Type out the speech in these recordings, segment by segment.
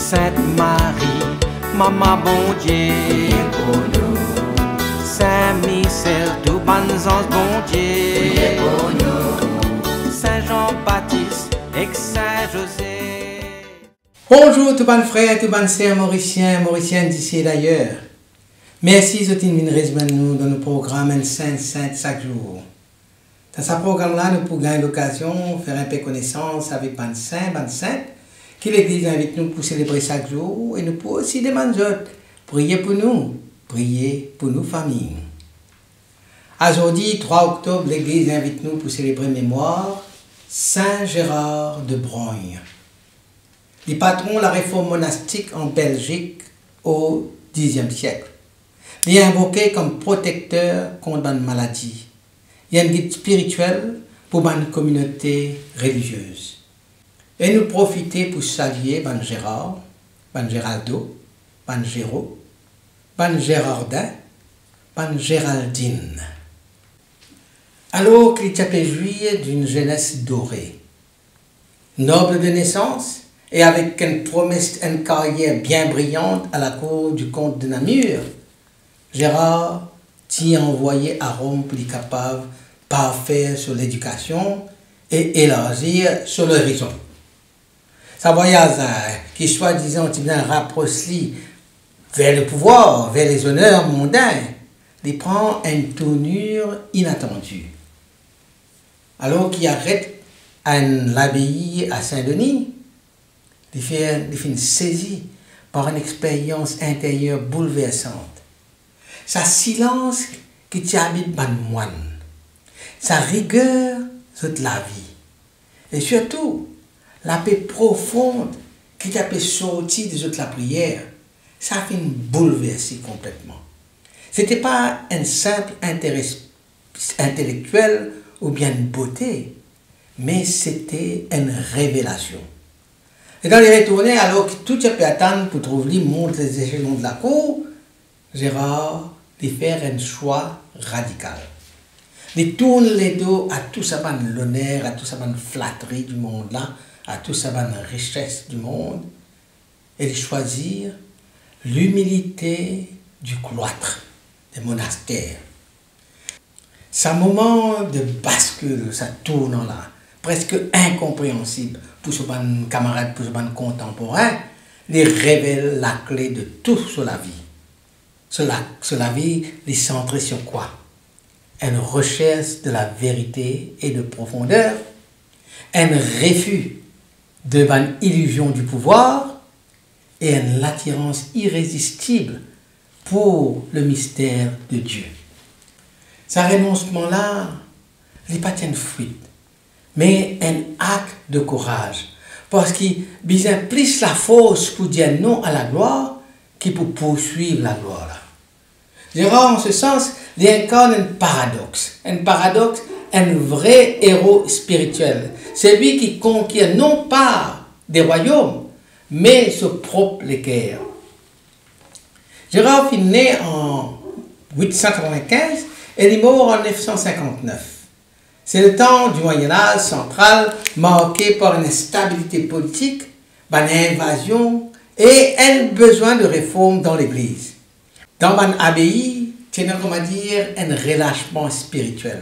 Sainte Marie, Maman bon Dieu, pour nous. Saint Michel, tout bon ange bon Dieu, pour nous. Saint Jean-Baptiste et Saint José. Bonjour tout bon frère, tout bon sœur mauriciennes d'ici et d'ailleurs. Merci de venir rejoindre nous dans nos programmes Sainte chaque jour. Dans ce programme-là, nous pouvons gagner l'occasion de faire un peu connaissance avec les saints, qui l'Église invite nous pour célébrer chaque jour, et nous pouvons aussi demander prier pour nous, prier pour nos familles. Aujourd'hui, 3 octobre, l'Église invite nous pour célébrer mémoire Saint Gérard de Brogne. Les patrons de la réforme monastique en Belgique au Xe siècle. Il est invoqué comme protecteur contre une maladie. Il y a un guide spirituel pour une communauté religieuse. Et nous profiter pour saluer Ban Gérard, Ban Géraldo, Ban Géraud, Ban Gérardin, Ban Géraldine. Alors qu'il s'appelait jouir d'une jeunesse dorée. Noble de naissance et avec une promesse, une carrière bien brillante à la cour du comte de Namur, Gérard t'y envoyé à Rome pour être capable de parfaire sur l'éducation et élargir sur l'horizon. Sa voyage qui soi-disant rapproche vers le pouvoir, vers les honneurs mondains, il prend une tournure inattendue. Alors qu'il arrête à l'abbaye à Saint-Denis, il fait une saisie par une expérience intérieure bouleversante. Sa silence qui t'habite ban moine, sa rigueur toute la vie, et surtout la paix profonde qui t'a fait sortir de la prière, ça fait une bouleverser complètement. C'était pas un simple intérêt intellectuel ou bien une beauté, mais c'était une révélation. Et quand il est retourné, alors que tout a pu attendre pour trouver monte les échelons de la cour, Gérard de faire un choix radical. Il tourne les dos à tout ça l'honneur, à tout ça flatterie du monde là, à tout ça richesse du monde, et de choisir l'humilité du cloître, des monastères. C'est un moment de bascule, ça tourne là, presque incompréhensible pour ce camarade, pour ce contemporain, il révèle la clé de tout sur la vie. Sur la vie, il est centré sur quoi? Une recherche de la vérité et de profondeur, un refus de l'illusion du pouvoir et une attirance irrésistible pour le mystère de Dieu. Ce renoncement-là n'est pas une fuite, mais un acte de courage, parce qu'il a plus la force pour dire non à la gloire que pour poursuivre la gloire. Gérard, en ce sens, il incarne un paradoxe, un vrai héros spirituel. C'est lui qui conquiert non pas des royaumes, mais ce propre guerre. Gérard fut né en 895 et il est mort en 959. C'est le temps du Moyen-Âge central marqué par une instabilité politique, une invasion et un besoin de réforme dans l'Église. Dans l'abbaye, il y a un relâchement spirituel.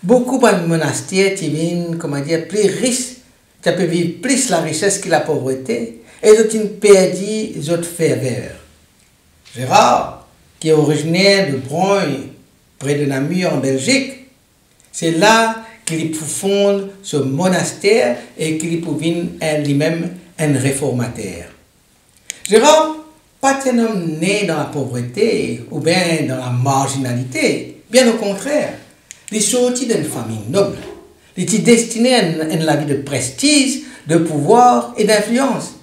Beaucoup de monastères deviennent plus riches, tu peux vivre plus la richesse que la pauvreté, et ils ont perdu leur ferveur. Gérard, qui est originaire de Brogne, près de Namur en Belgique, c'est là qu'il fonde ce monastère et qu'il devient lui-même un réformateur. Gérard, pas un homme né dans la pauvreté ou bien dans la marginalité, bien au contraire. Il est sorti d'une famille noble. Il était destiné à la vie de prestige, de pouvoir et d'influence.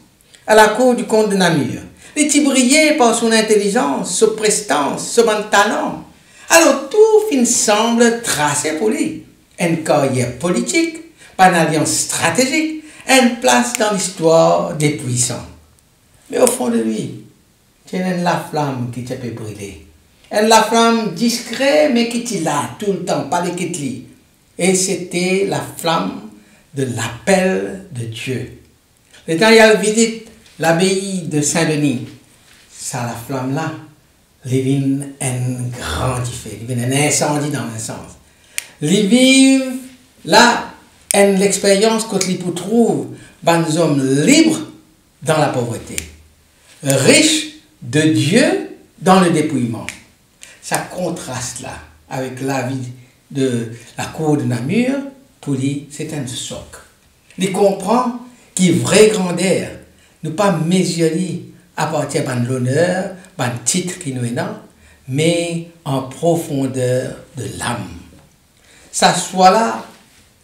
À la cour du comte de Namur, il était brillé par son intelligence, sa prestance, son talent. Alors tout semble tracé pour lui. Une carrière politique, une alliance stratégique, une place dans l'histoire des puissants. Mais au fond de lui, il y a la flamme qui peut brûler. La flamme discrète, mais qui est là tout le temps, pas de quitte. Et c'était la flamme de l'appel de Dieu. Le temps il a visite L'abbaye de Saint-Denis, ça la flamme là, les vins un grand effet, les vins un incendie dans un sens. Les vivent là, l'expérience quand les pour trouve des hommes libres dans la pauvreté, riches de Dieu dans le dépouillement. Ça contraste là avec la vie de la cour de Namur, pour lui, c'est un choc. Il comprend qu'il vraie grandeur, ne pas mesurer à partir de l'honneur, de titre qui nous est dans, mais en profondeur de l'âme. Ça soit là,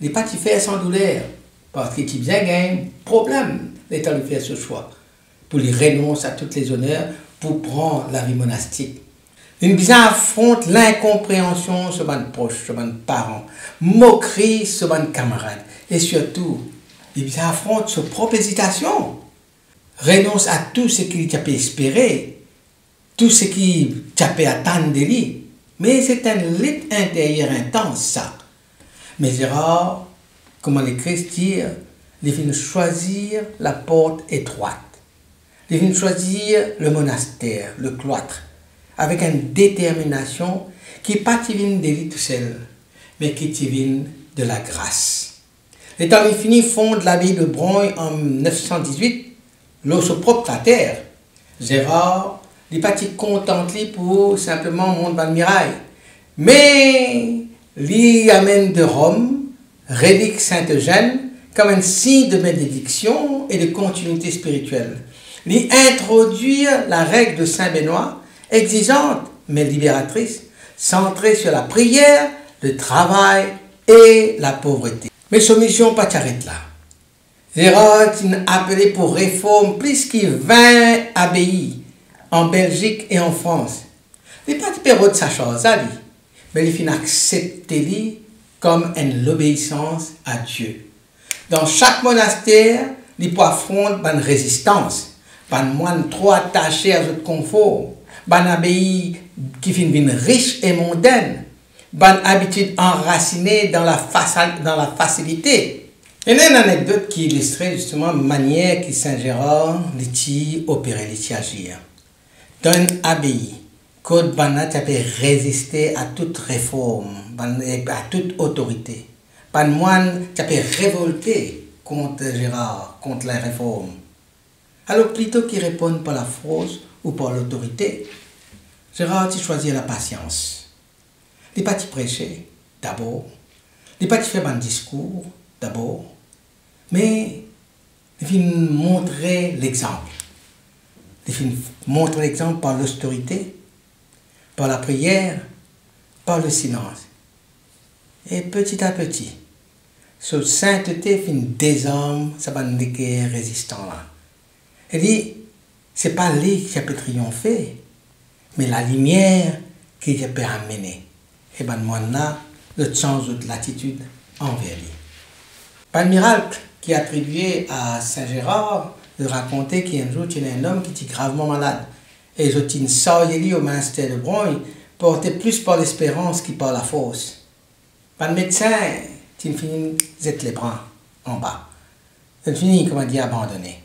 il n'est pas faire sans douleur, parce qu'il y a un problème d'État de faire ce choix, pour lui renoncer à toutes les honneurs, pour prendre la vie monastique. Il bien affronte l'incompréhension sur mes proches, sur mes parents, moquerie sur mes camarades, et surtout, il bien affronte sa propre hésitation, renonce à tout ce qu'il a pu espérer, tout ce qu'il a pu attendre de lui. Mais c'est un lutte intérieur intense, ça. Mais Gérard, comment les chrétiens, ils viennent choisir la porte étroite. Ils viennent choisir le monastère, le cloître, avec une détermination qui n'est pas divine de lui tout seul, mais qui est divine de la grâce. Les temps finis fondent l'abbaye de Brogne en 918, l'eau se propre la terre. Gérard n'est pas content pour simplement monter dans le mirail, mais il amène de Rome, relique Saint-Eugène, comme un signe de bénédiction et de continuité spirituelle. Il introduit la règle de Saint-Benoît, exigeante mais libératrice, centrée sur la prière, le travail et la pauvreté. Mais sa mission pas s'arrête là. Gérard est appelé pour réforme plus que 20 abbayes en Belgique et en France. Il n'est pas de période de sa chose à lui, mais il finit accepter lui comme une obéissance à Dieu. Dans chaque monastère, il peut affronter une résistance, pas de moine trop attaché à notre confort, pas abbaye qui finit riche et mondaine, pas habitude enracinée dans la facilité. Il y a une anecdote qui illustrait justement la manière que Saint Gérard opérait, agir. Dans une abbaye, Côte Banat a résisté à toute réforme, à toute autorité. Pas de moine qui a révolté contre Gérard, contre la réforme. Alors plutôt qu'il répond par la force ou par l'autorité, Gérard a choisi la patience. Il n'a pas prêché d'abord, il n'a pas fait un discours d'abord, mais il a montré l'exemple. Il a montré l'exemple par l'austérité, par la prière, par le silence. Et petit à petit, cette sainteté finit désarme ce bandit résistant là. Il dit, ce n'est pas lui qui a pu triompher, mais la lumière qui a pu amener. Et ben moi là, le change de l'attitude envers lui. Pas le miracle qui est attribué à Saint Gérard de raconter qu'un jour il y a un homme qui était gravement malade. Et je t'ai sorti au monastère de Brogne, porté plus par l'espérance que par la force. Pas le médecin, il finit d'être les bras en bas. Il finit, comment dire, abandonné.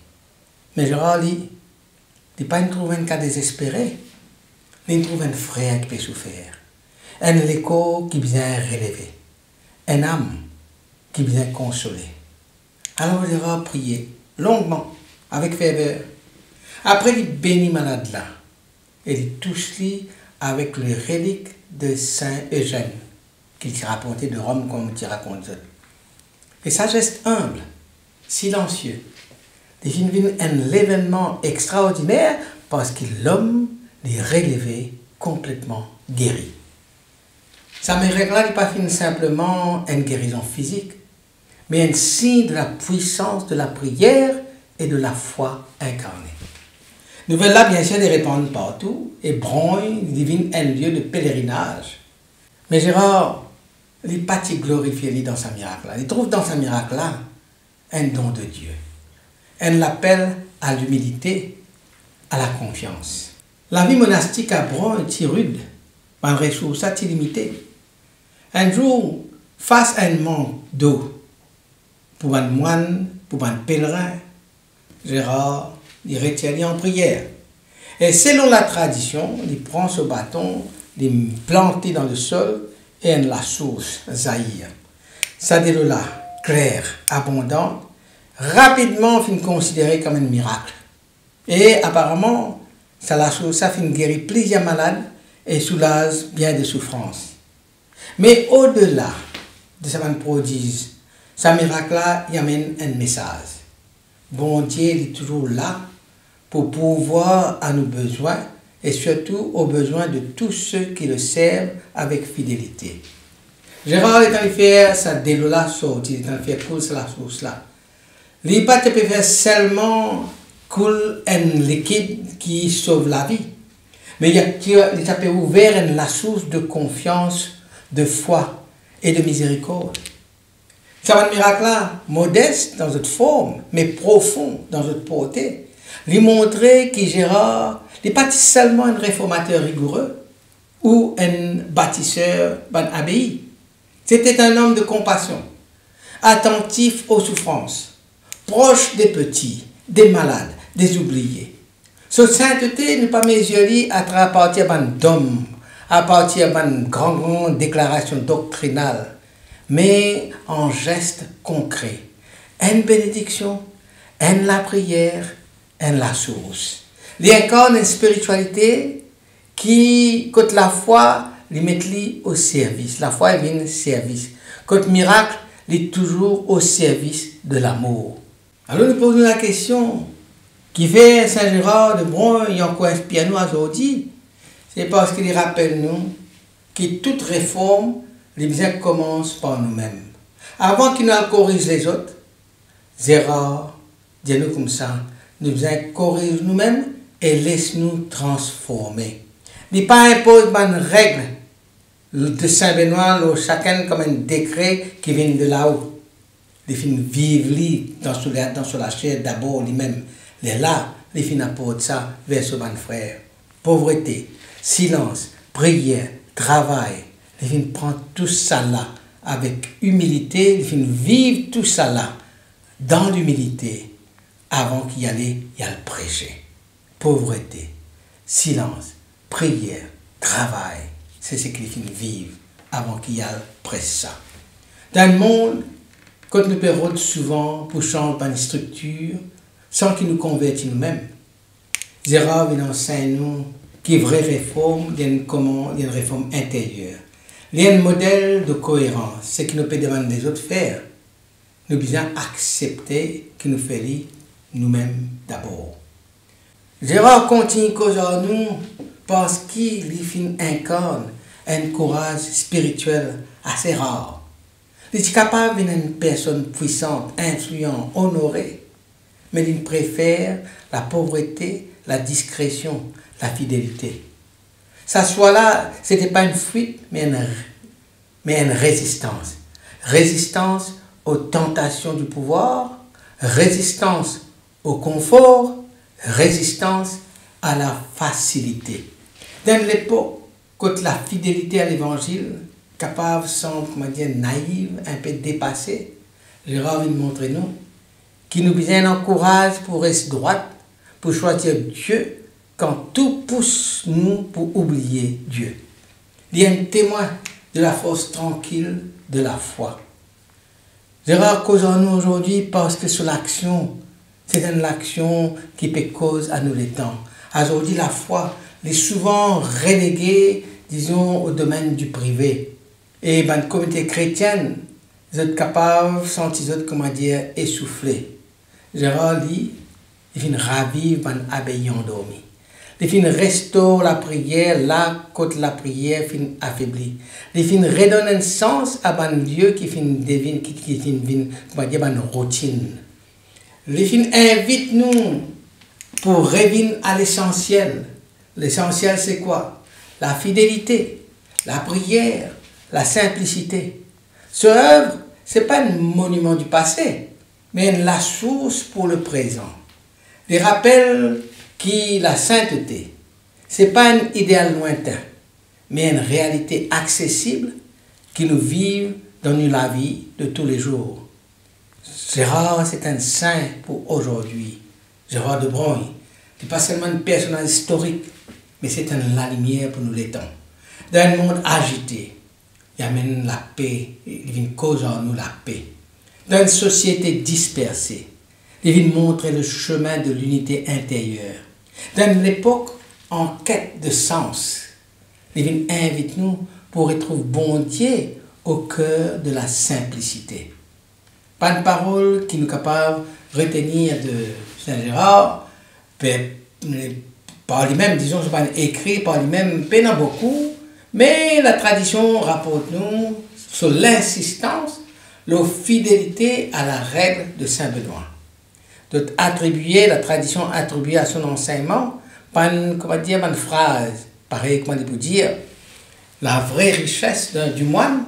Mais Gérard, il n'est pas trouvé un cas désespéré. Il trouve un frère qui peut souffrir. Un écho qui vient relever. Un âme qui vient consoler. Alors Gérard priait longuement, avec ferveur. Après, il bénit malade là. Et il touche lui avec les reliques de Saint Eugène, qu'il s'est rapporté de Rome comme tu racontes. Et sa geste humble, silencieux, devient un événement extraordinaire parce que l'homme est relevé, complètement guéri. Sa miracle n'est pas simplement une guérison physique, mais un signe de la puissance de la prière et de la foi incarnée. Nouvelle là, bien sûr, les répandent partout, et Brogne devient un lieu de pèlerinage. Mais Gérard, il n'est pas glorifié dans sa miracle. Il trouve dans sa miracle là un don de Dieu. Elle l'appelle à l'humilité, à la confiance. La vie monastique à Brogne est rude, malgré tout ça, est limitée. Un jour, face à un manque d'eau, pour un moine, pour un pèlerin, Gérard il retient en prière. Et selon la tradition, il prend ce bâton, il plante dans le sol et la source jaillit. Ça de l'eau là, claire, abondante, rapidement fin considéré comme un miracle. Et apparemment, ça la source ça fin guérir plusieurs malades et soulage bien des souffrances. Mais au-delà de ce prodige, ce miracle-là y amène un message. Bon Dieu est toujours là pour pourvoir à nos besoins et surtout aux besoins de tous ceux qui le servent avec fidélité. Gérard est en train de faire sa délola sortie, il est en train de faire couler la source là. Il n'est pas peut faire seulement couler un liquide qui sauve la vie, mais il peut ouvrir la source de confiance, de foi et de miséricorde. C'est un miracle là, modeste dans cette forme, mais profond dans cette portée. Lui montrer que Gérard n'est pas seulement un réformateur rigoureux ou un bâtisseur d'une abbaye. C'était un homme de compassion, attentif aux souffrances, proche des petits, des malades, des oubliés. Sa sainteté n'est pas mesurée à partir d'un dogme, à partir d'une grande déclaration doctrinale, mais en gestes concrets. Une bénédiction, une la prière, une la source. Il incarne une spiritualité qui, côté la foi, les met au service. La foi est un service. Côté miracle, il est toujours au service de l'amour. Alors nous posons la question, qui fait Saint-Gérard de Bron, il encore inspire nous aujourd'hui, c'est parce qu'il rappelle nous que toute réforme, les biens commencent par nous-mêmes. Avant qu'il nous corrige les autres, Gérard, dis-nous comme ça, nous corrige nous-mêmes et laisse-nous transformer. Il n'est pas impose une règle de Saint-Benoît, chacun comme un décret qui vient de là-haut. Il faut vivre dans la chair d'abord lui-même. Et là, il faut apporter ça vers ce bon frère. Pauvreté, silence, prière, travail. Il faut prendre tout ça là avec humilité. Il faut vivre tout ça là dans l'humilité avant qu'il y ait le prêcher. Pauvreté, silence, prière, travail. C'est ce qu'il faut vivre avant qu'il y ait le prêcher ça. Dans le monde, quand nous perdons souvent pour changer une structure, sans qu'il nous convertisse nous-mêmes. Gérard il enseigne nous qu'une vraie réforme, il y a une réforme intérieure. Il y a un modèle de cohérence, ce qui nous peut demander des autres faire. Nous devons accepter que nous faisons nous-mêmes d'abord. Gérard continue à causer nous parce qu'il incarne un courage spirituel assez rare. Il est capable d'être une personne puissante, influente, honorée. Mais il préfère la pauvreté, la discrétion, la fidélité. Ça soit là, ce n'était pas une fuite, mais une résistance. Résistance aux tentations du pouvoir, résistance au confort, résistance à la facilité. Dans l'époque, quand la fidélité à l'évangile, capable, semble, naïve, un peu dépassée, Gérard vient montrer nous qui nous encourage pour rester droite, pour choisir Dieu, quand tout pousse nous pour oublier Dieu. Il y a un témoin de la force tranquille de la foi. Gérard cause en nous aujourd'hui parce que sur l'action, c'est une action qui peut cause à nous les temps. Aujourd'hui, la foi est souvent reléguée, disons, au domaine du privé. Et dans la communauté chrétienne, vous êtes capables de sentir, essoufflés. Gérard dit, il vient ravivre un abbaye endormi. Il vient restaurer la prière là quand la prière fin affaiblie. Il vient redonner un sens à un lieu qui fin devine une routine. Il vient invite nous pour revenir à l'essentiel. L'essentiel c'est quoi? La fidélité, la prière, la simplicité. Ce œuvre, ce n'est pas un monument du passé, mais la source pour le présent. Il rappelle que la sainteté, ce n'est pas un idéal lointain, mais une réalité accessible qui nous vit dans la vie de tous les jours. Gérard, c'est un saint pour aujourd'hui, Gérard de Broglie, n'est pas seulement un personnage historique, mais c'est la lumière pour nous les temps. Dans un monde agité, il amène la paix, il cause en nous la paix. Dans une société dispersée, il montre le chemin de l'unité intérieure. Dans une époque en quête de sens, il invite nous pour retrouver bon Dieu au cœur de la simplicité. Pas de parole qui nous est capable de retenir de Saint Gérard, par lui-même, disons, c'est pas écrit par lui-même, pas beaucoup, mais la tradition rapporte nous sur l'insistance, la fidélité à la règle de Saint Benoît. La tradition attribuée à son enseignement par une phrase, pareil, comment on peut dire, la vraie richesse du moine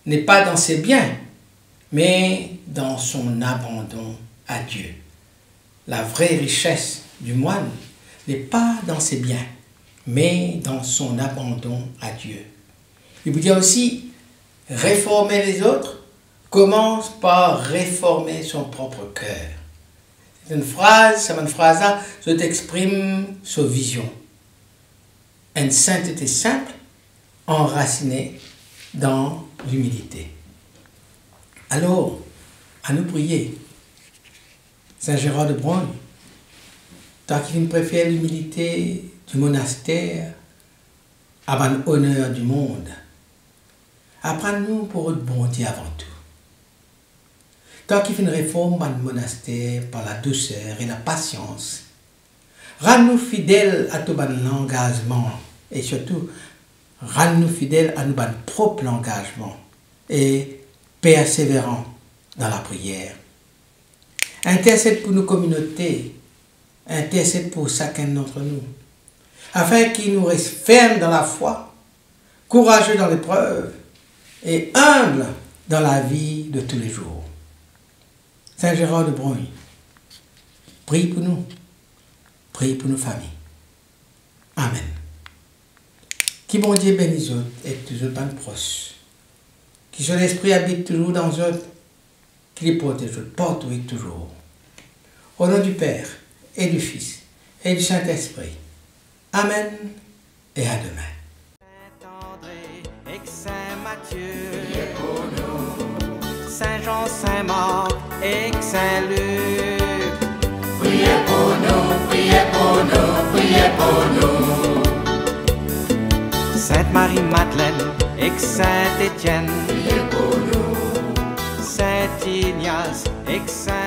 n'est pas dans ses biens, mais dans son abandon à Dieu. La vraie richesse du moine n'est pas dans ses biens, mais dans son abandon à Dieu. Il vous dit aussi, réformer les autres commence par réformer son propre cœur. C'est une phrase là, qui exprime sa vision. Une sainteté simple, enracinée dans l'humilité. Alors, à nous prier. Saint Gérard de Broglie, tant qu'il préfère l'humilité du monastère avant l'honneur du monde, apprends-nous pour être bon Dieu avant tout. Tant qu'il fait une réforme dans le monastère par la douceur et la patience, rends-nous fidèles à tout notre engagement et surtout, rends-nous fidèles à notre propre engagement et persévérants dans la prière. Intercède pour nos communautés, intercède pour chacun d'entre nous, afin qu'ils nous restent fermes dans la foi, courageux dans l'épreuve et humbles dans la vie de tous les jours. Saint Gérard de Broglie, prie pour nous, prie pour nos familles. Amen. Qui bon Dieu bénisse autres et toujours dans le proche. Qui son esprit habite toujours dans eux, qui les protège partout et toujours. Au nom du Père, et du Fils, et du Saint-Esprit. Amen et à demain. Saint-André et Saint Matthieu, priez pour nous. Saint-Jean, Saint-Marc et Saint-Luc, priez pour nous, priez pour nous, priez pour nous. Sainte-Marie-Madeleine et Saint-Étienne, priez pour nous. Saint-Ignace et Saint